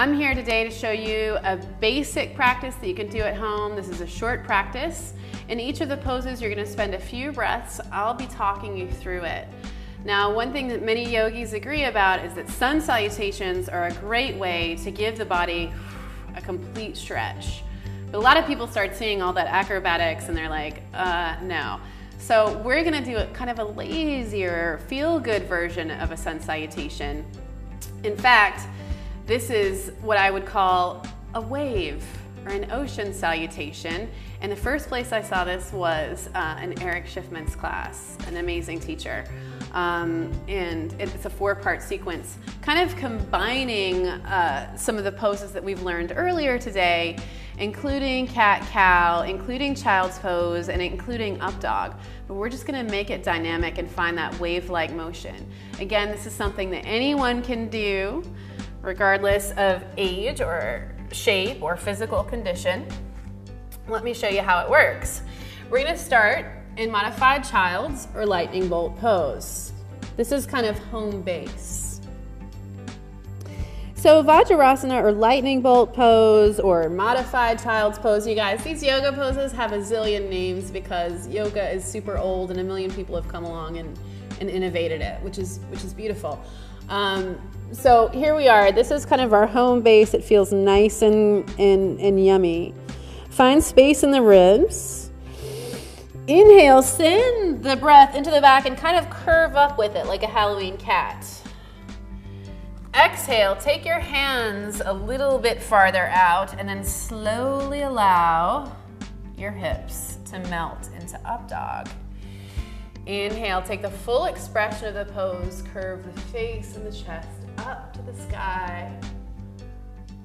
I'm here today to show you a basic practice that you can do at home. This is a short practice. In each of the poses, you're going to spend a few breaths. I'll be talking you through it. Now, one thing that many yogis agree about is that sun salutations are a great way to give the body a complete stretch. But a lot of people start seeing all that acrobatics and they're like, no. So we're going to do a kind of a lazier, feel-good version of a sun salutation. In fact, this is what I would call a wave or an ocean salutation. And the first place I saw this was in Eric Schiffman's class, an amazing teacher. And it's a 4-part sequence, kind of combining some of the poses that we've learned earlier today, including cat-cow, including child's pose, and including up dog. But we're just gonna make it dynamic and find that wave-like motion. Again, this is something that anyone can do, regardless of age or shape or physical condition. Let me show you how it works. We're gonna start in modified child's or lightning bolt pose. This is kind of home base. So Vajrasana or lightning bolt pose or modified child's pose, you guys, these yoga poses have a zillion names because yoga is super old and a million people have come along and innovated it, which is beautiful. So here we are. This is kind of our home base. It feels nice and yummy. Find space in the ribs. Inhale, send the breath into the back and kind of curve up with it like a Halloween cat. Exhale, take your hands a little bit farther out and then slowly allow your hips to melt into up dog. Inhale, take the full expression of the pose, curve the face and the chest up to the sky,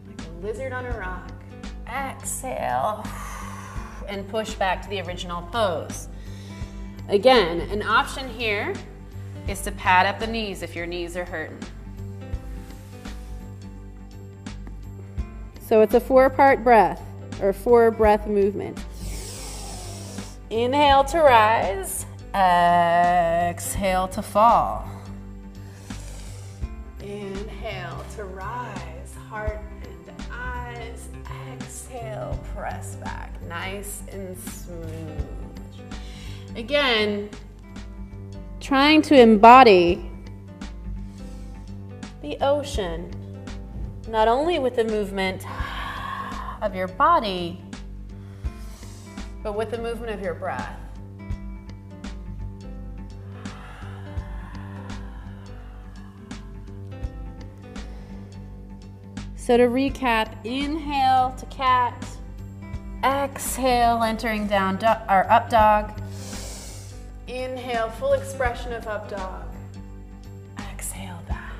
like a lizard on a rock. Exhale, and push back to the original pose. Again, an option here is to pad up the knees if your knees are hurting. So it's a 4-part breath, or 4-breath movement. Inhale to rise, exhale to fall. Inhale to rise, heart and eyes. Exhale, press back, nice and smooth. Again, trying to embody the ocean, not only with the movement of your body, but with the movement of your breath. So to recap, inhale to cat, exhale, entering down or up dog. Inhale, full expression of up dog. Exhale back.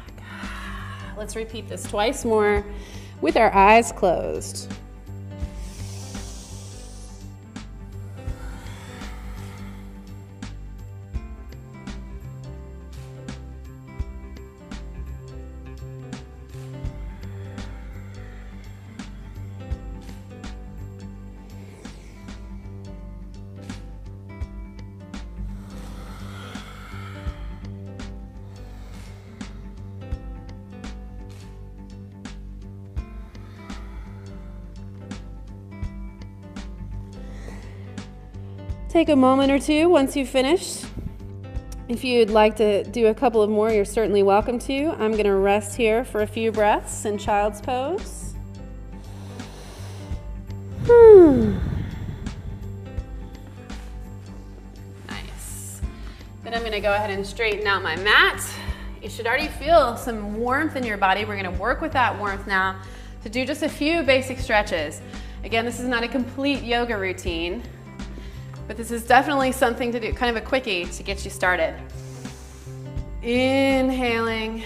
Let's repeat this twice more with our eyes closed. Take a moment or two once you've finished. If you'd like to do a couple of more, you're certainly welcome to. I'm going to rest here for a few breaths in child's pose. Nice. Then I'm going to go ahead and straighten out my mat. You should already feel some warmth in your body. We're going to work with that warmth now to do just a few basic stretches. Again, this is not a complete yoga routine, but this is definitely something to do, kind of a quickie to get you started. Inhaling,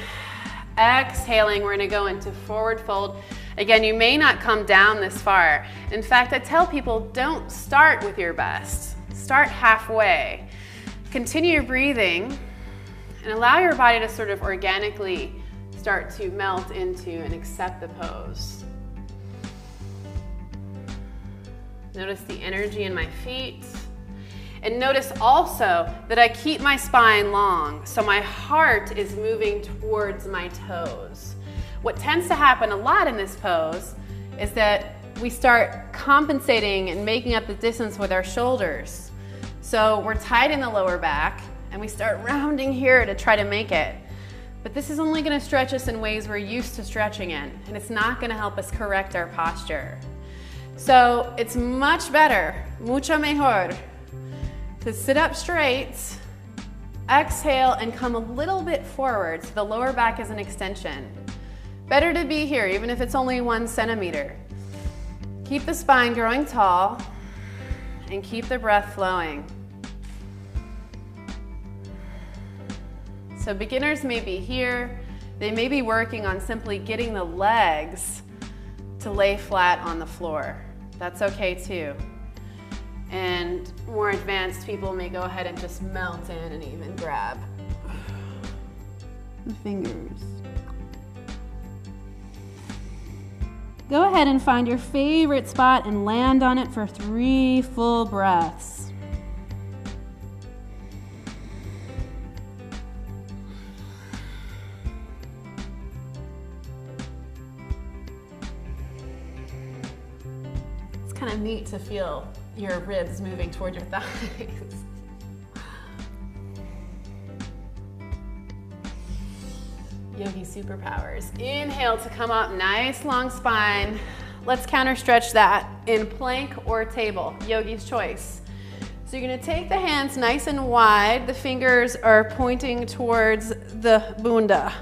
exhaling, we're gonna go into forward fold. Again, you may not come down this far. In fact, I tell people, don't start with your best. Start halfway. Continue your breathing and allow your body to sort of organically start to melt into and accept the pose. Notice the energy in my feet. And notice also that I keep my spine long, so my heart is moving towards my toes. What tends to happen a lot in this pose is that we start compensating and making up the distance with our shoulders. So we're tight in the lower back and we start rounding here to try to make it. But this is only going to stretch us in ways we're used to stretching in, and it's not going to help us correct our posture. So it's much better, mucho mejor, to sit up straight, exhale, and come a little bit forward so the lower back is an extension. Better to be here, even if it's only 1 centimeter. Keep the spine growing tall and keep the breath flowing. So beginners may be here, they may be working on simply getting the legs to lay flat on the floor. That's okay too. And more advanced people may go ahead and just melt in and even grab the fingers. Go ahead and find your favorite spot and land on it for 3 full breaths. Kind of neat to feel your ribs moving toward your thighs. Yogi superpowers. Inhale to come up, nice long spine. Let's counter stretch that in plank or table, yogi's choice. So you're gonna take the hands nice and wide. The fingers are pointing towards the bunda.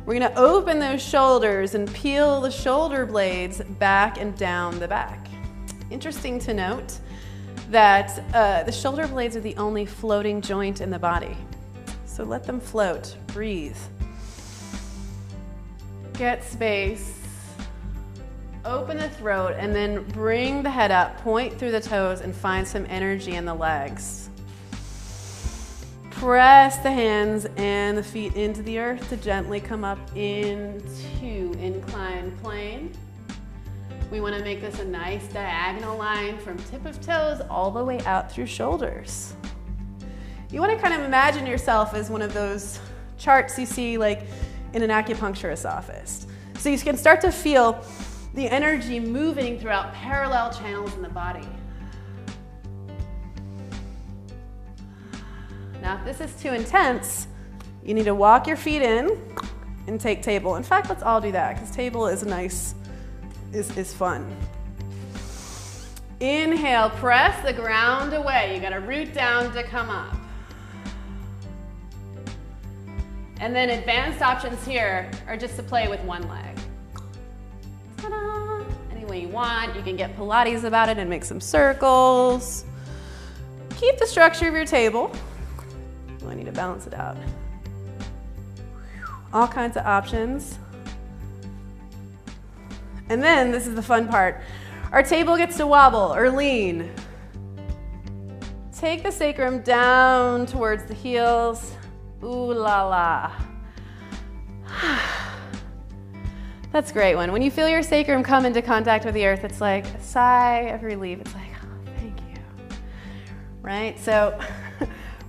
We're gonna open those shoulders and peel the shoulder blades back and down the back. Interesting to note that the shoulder blades are the only floating joint in the body. So let them float, breathe. Get space, open the throat, and then bring the head up, point through the toes, and find some energy in the legs. Press the hands and the feet into the earth to gently come up into inclined plane. We want to make this a nice diagonal line from tip of toes all the way out through shoulders. You want to kind of imagine yourself as one of those charts you see like in an acupuncturist's office. So you can start to feel the energy moving throughout parallel channels in the body. Now, if this is too intense, you need to walk your feet in and take table. In fact, let's all do that because table is nice. Is fun. Inhale, press the ground away. You gotta root down to come up. And then advanced options here are just to play with one leg. Ta-da! Any way you want. You can get Pilates about it and make some circles. Keep the structure of your table. Oh, I need to balance it out. All kinds of options. And then, this is the fun part, our table gets to wobble or lean. Take the sacrum down towards the heels. Ooh la la. That's a great one. When you feel your sacrum come into contact with the earth, it's like a sigh of relief. It's like, oh, thank you. Right? So,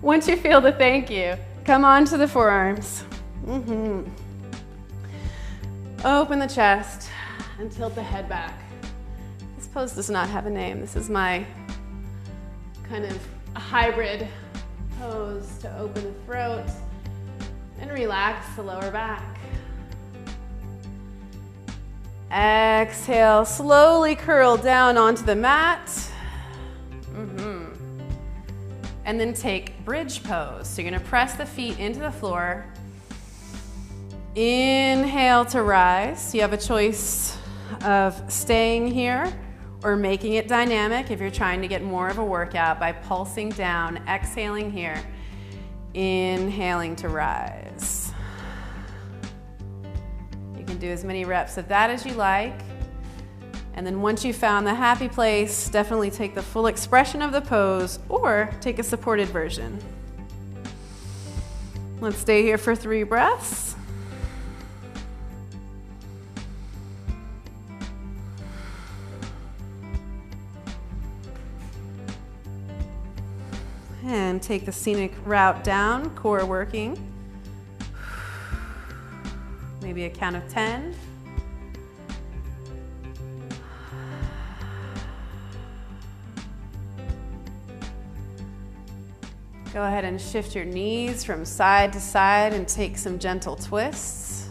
once you feel the thank you, come on to the forearms. Open the chest. And tilt the head back. This pose does not have a name. This is my kind of a hybrid pose to open the throat and relax the lower back. Exhale, slowly curl down onto the mat. And then take bridge pose. So you're gonna press the feet into the floor. Inhale to rise. You have a choice of staying here or making it dynamic if you're trying to get more of a workout by pulsing down, exhaling here, inhaling to rise. You can do as many reps of that as you like. And then once you've found the happy place, definitely take the full expression of the pose or take a supported version. Let's stay here for 3 breaths. And take the scenic route down, core working. maybe a count of 10. Go ahead and shift your knees from side to side and take some gentle twists.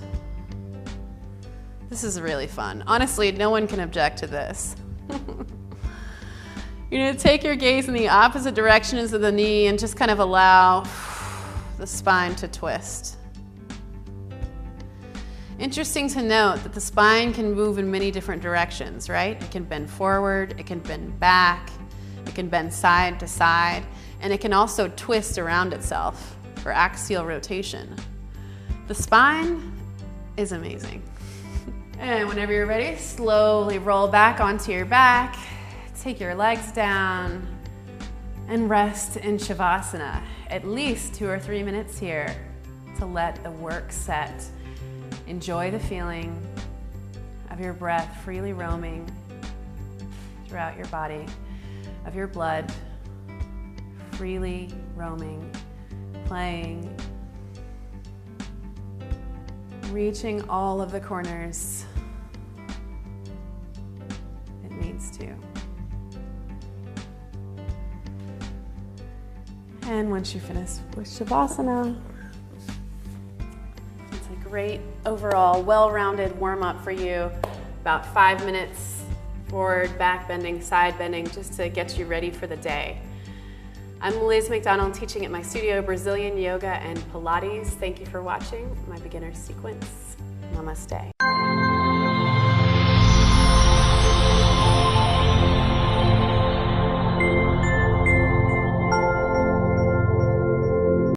This is really fun. Honestly, no one can object to this. You're going to take your gaze in the opposite direction as the knee and just kind of allow the spine to twist. Interesting to note that the spine can move in many different directions, right? It can bend forward, it can bend back, it can bend side to side, and it can also twist around itself for axial rotation. The spine is amazing. And whenever you're ready, slowly roll back onto your back, take your legs down, and rest in Shavasana. At least 2 or 3 minutes here to let the work set. Enjoy the feeling of your breath freely roaming throughout your body, of your blood freely roaming, playing, reaching all of the corners it needs to. And once you finish with Shavasana, it's a great overall well-rounded warm-up for you. About 5 minutes forward, back bending, side bending, just to get you ready for the day. I'm Liz McDonald, teaching at my studio Brazilian Yoga and Pilates. Thank you for watching my beginner sequence. Namaste.